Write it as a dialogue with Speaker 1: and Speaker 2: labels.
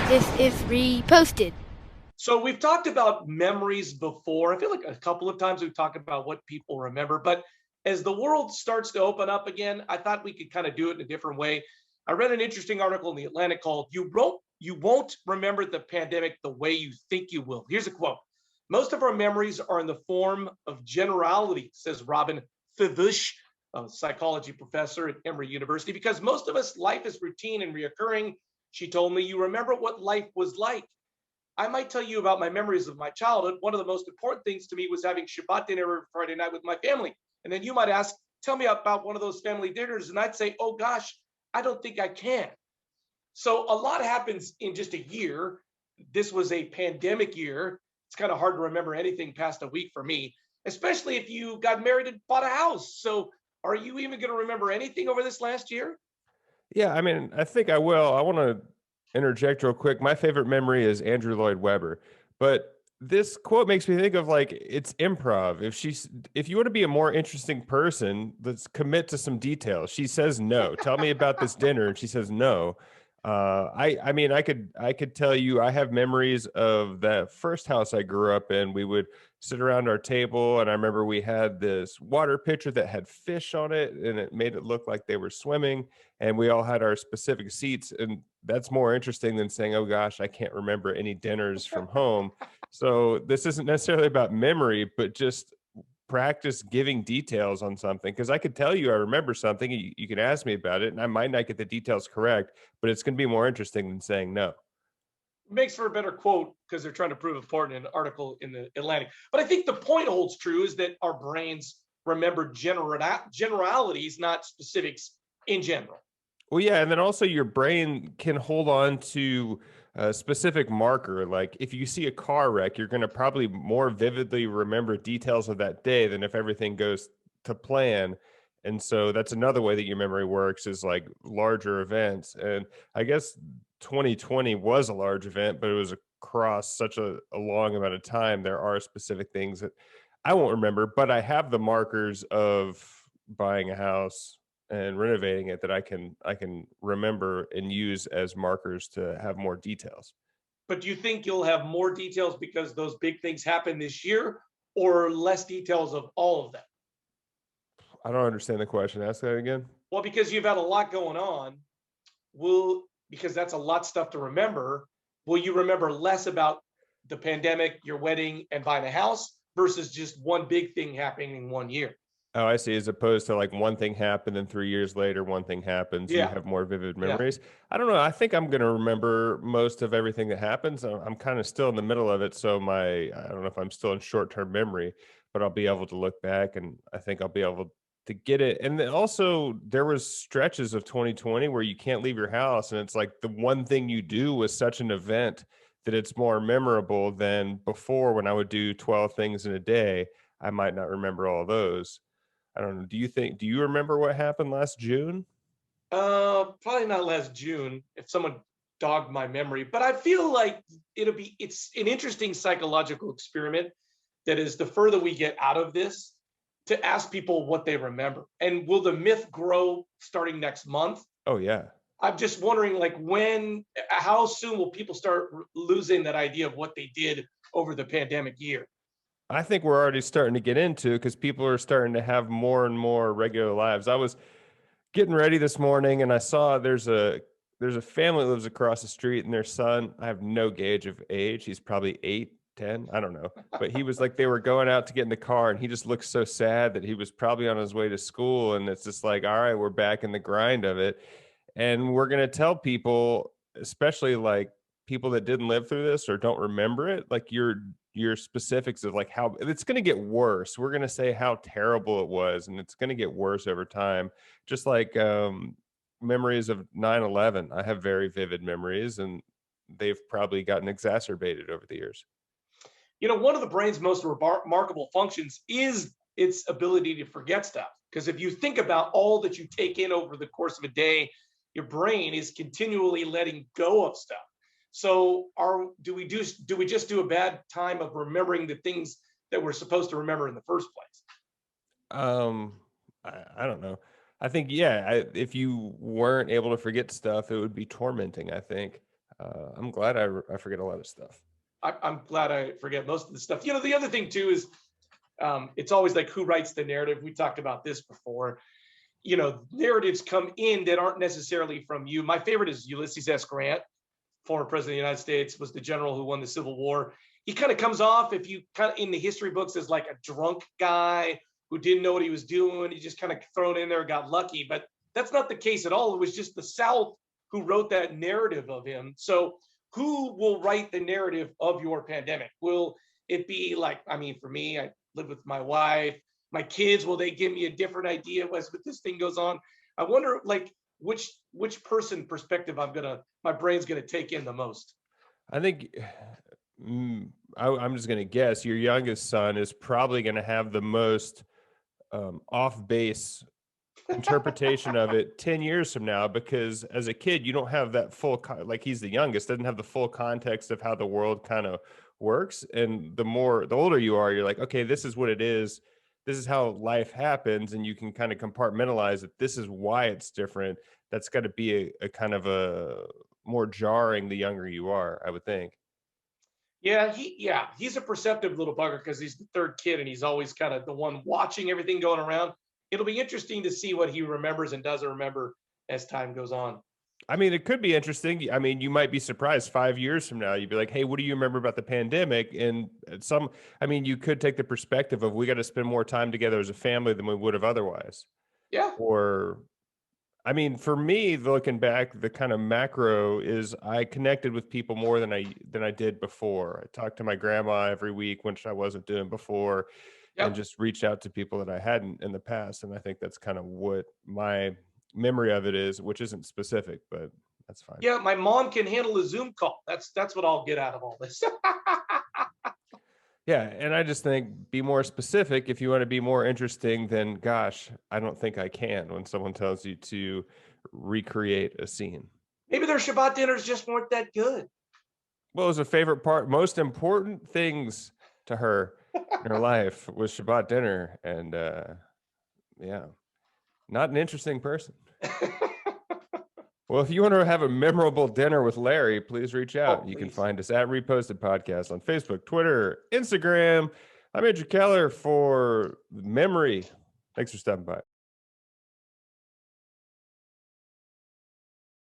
Speaker 1: This is reposted.
Speaker 2: So we've talked about memories before. I feel like a couple of times we've talked about what people remember, but as the world starts to open up again, I thought we could kind of do it in a different way. I read an interesting article in the Atlantic called You Won't Remember the Pandemic the Way You Think You Will." Here's a quote. "Most of our memories are in the form of generalities," says Robin Fivush, a psychology professor at Emory University, "because most of us life is routine and reoccurring." She told me, "You remember what life was like. I might tell you about my memories of my childhood. One of the most important things to me was having Shabbat dinner every Friday night with my family." And then you might ask, "Tell me about one of those family dinners." And I'd say, "Oh gosh, I don't think I can." So a lot happens in just a year. This was a pandemic year. It's kind of hard to remember anything past a week for me, especially if you got married and bought a house. So are you even going to remember anything over this last year?
Speaker 3: Yeah, I mean, I think I will. I want to interject real quick. My favorite memory is Andrew Lloyd Webber, but this quote makes me think of like it's improv. If you want to be a more interesting person, let's commit to some details. She says no. Tell me about this dinner, and she says no. I mean, I could tell you I have memories of that first house I grew up in. We would sit around our table, and I remember we had this water pitcher that had fish on it, and it made it look like they were swimming, and we all had our specific seats, and that's more interesting than saying, oh gosh, I can't remember any dinners from home. So this isn't necessarily about memory, but just practice giving details on something, because I could tell you I remember something, you can ask me about it and I might not get the details correct, but it's going to be more interesting than saying no.
Speaker 2: Makes for a better quote because they're trying to prove a point in an article in the Atlantic. But I think the point holds true is that our brains remember generalities, not specifics in general.
Speaker 3: Well, yeah, and then also your brain can hold on to a specific marker. Like if you see a car wreck, you're going to probably more vividly remember details of that day than if everything goes to plan. And so that's another way that your memory works is like larger events. And I guess 2020 was a large event, but it was across such a long amount of time. There are specific things that I won't remember, but I have the markers of buying a house and renovating it that I can remember and use as markers to have more details.
Speaker 2: But do you think you'll have more details because those big things happen this year, or less details of all of them?
Speaker 3: I don't understand the question. Ask that again.
Speaker 2: Well, because you've had a lot going on, will because that's a lot of stuff to remember. Will you remember less about the pandemic, your wedding, and buying a house versus just one big thing happening in one year?
Speaker 3: Oh, I see. As opposed to like one thing happened, and 3 years later, one thing happens, you
Speaker 2: Yeah,
Speaker 3: have more vivid
Speaker 2: yeah.
Speaker 3: memories. I don't know. I think I'm going to remember most of everything that happens. I'm kind of still in the middle of it. So I don't know if I'm still in short term memory, but I'll be able to look back and I think I'll be able to get it. And then also, there was stretches of 2020 where you can't leave your house. And it's like the one thing you do was such an event that it's more memorable than before when I would do 12 things in a day. I might not remember all those. I don't know. Do you remember what happened last June?
Speaker 2: Probably not last June if someone dogged my memory, but I feel like it's an interesting psychological experiment that is the further we get out of this to ask people what they remember. And will the myth grow starting next month?
Speaker 3: Oh yeah.
Speaker 2: I'm just wondering, like, how soon will people start losing that idea of what they did over the pandemic year?
Speaker 3: I think we're already starting to get into because people are starting to have more and more regular lives. I was getting ready this morning and I saw there's a family that lives across the street and their son, I have no gauge of age. He's probably 8, 10, I don't know. But he was like they were going out to get in the car and he just looked so sad that he was probably on his way to school. And it's just like, all right, we're back in the grind of it. And we're going to tell people, especially like people that didn't live through this or don't remember it, like your specifics of like how it's going to get worse. We're going to say how terrible it was and it's going to get worse over time. Just like memories of 9/11. I have very vivid memories and they've probably gotten exacerbated over the years.
Speaker 2: One of the brain's most remarkable functions is its ability to forget stuff. Because if you think about all that you take in over the course of a day, your brain is continually letting go of stuff. So, do we just do a bad time of remembering the things that we're supposed to remember in the first place?
Speaker 3: Um, I don't know. I think, yeah, if you weren't able to forget stuff, it would be tormenting, I think. I'm glad I forget a lot of stuff.
Speaker 2: I'm glad I forget most of the stuff. The other thing too is it's always like who writes the narrative. We talked about this before. Narratives come in that aren't necessarily from you. My favorite is Ulysses S. Grant, former president of the United States, was the general who won the Civil War. He kind of comes off, if you kind of in the history books, as like a drunk guy who didn't know what he was doing. He just kind of thrown in there, got lucky. But that's not the case at all. It was just the South who wrote that narrative of him. So who will write the narrative of your pandemic? Will it be like, for me, I live with my wife, my kids, will they give me a different idea as this thing goes on? I wonder like which person perspective my brain's gonna take in the most.
Speaker 3: I think I'm just going to guess your youngest son is probably going to have the most off base interpretation of it 10 years from now, because as a kid you don't have that full like he's the youngest, doesn't have the full context of how the world kind of works, and the older you are, you're like, okay, this is what it is, this is how life happens, and you can kind of compartmentalize it. This is why it's different. That's got to be a kind of a more jarring the younger you are, I would think.
Speaker 2: Yeah, he's a perceptive little bugger because he's the third kid and he's always kind of the one watching everything going around. It'll be interesting to see what he remembers and doesn't remember as time goes on.
Speaker 3: It could be interesting. You might be surprised 5 years from now. You'd be like, hey, what do you remember about the pandemic? And you could take the perspective of we got to spend more time together as a family than we would have otherwise.
Speaker 2: Yeah.
Speaker 3: Or, for me, looking back, the kind of macro is I connected with people more than I did before. I talked to my grandma every week, which I wasn't doing before, and just reached out to people that I hadn't in the past. And I think that's kind of what my memory of it is, which isn't specific, but that's fine.
Speaker 2: Yeah, my mom can handle a Zoom call. That's what I'll get out of all this.
Speaker 3: Yeah, and I just think be more specific. If you want to be more interesting, then gosh, I don't think I can when someone tells you to recreate a scene.
Speaker 2: Maybe their Shabbat dinners just weren't that good.
Speaker 3: Well, it was a favorite part, most important things to her in her life was Shabbat dinner. And yeah, not an interesting person. Well, if you want to have a memorable dinner with Larry, please reach out. You can find us at Reposted Podcast on Facebook, Twitter, Instagram. I'm Andrew Keller for Memory. Thanks for stopping by.